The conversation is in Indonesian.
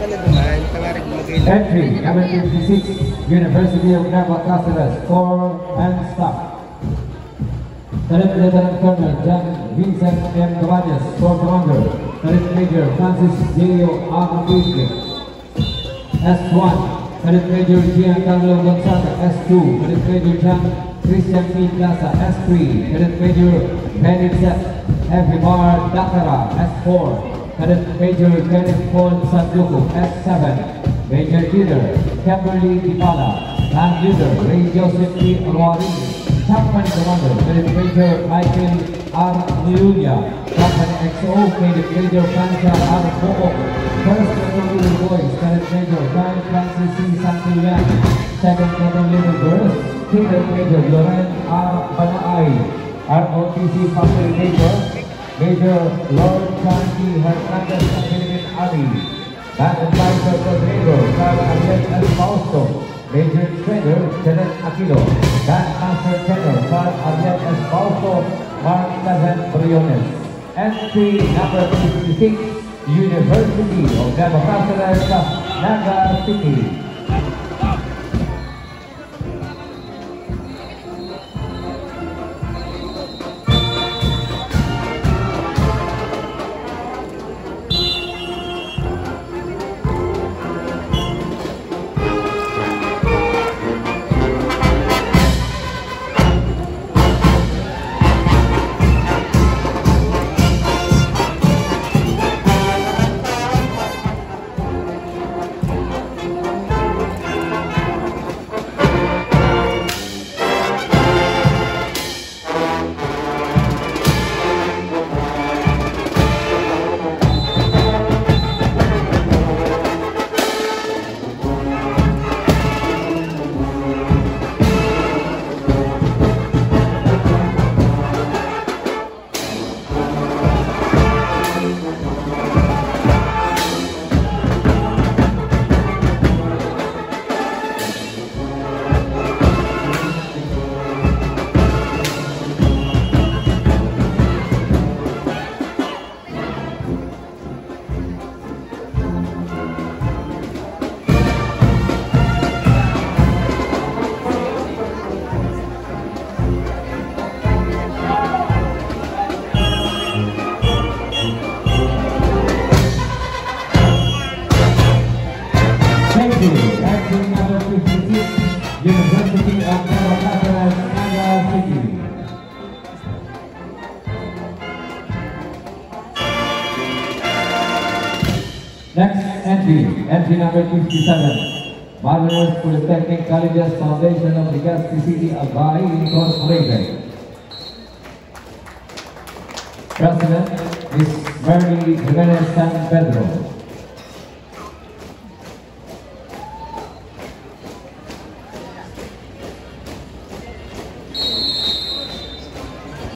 Entry, number 56, University of Nueva Cáceres, score and stop. Third Lieutenant Colonel John Vincent M. Cabañas, score commander. Third Major Francis J.O. Armabisque, S1. Third Major Giancarlo Gonzaga, S2. Third Major John Christian P. Plaza, S3. Third Major Benitez F. Dakara, S4. Third Major Kenneth Paul Sanduko, S7. Major Leader Kimberly Dipala, Land Leader Ray Joseph P. Alwari, Company Commander Third Major Michael R. Niulia, Company XO Major Francia R. Bobo, First Battle Leader Boys Third Major Brian Francis C. Santillan, Second Battle Leader Girls Third Major Loren R. Banaay, ROTC Factory Major Lord Chanti Hernandez Philippine Army, Band Advisor Rodrigo Carl Ariel El Fausto, Major Trainer Janet Aquino, Band Master Tenor Carl Ariel El Fausto, Mark Kazan Briones. Entry number 56, University of Nueva Cáceres, Naga City. University of Nueva Cáceres, Naga City. Next entry number 57, Marvelous Polytechnic Colleges Foundation of Legazpi City, Albay Incorporated. President is Mary Jimenez San Pedro.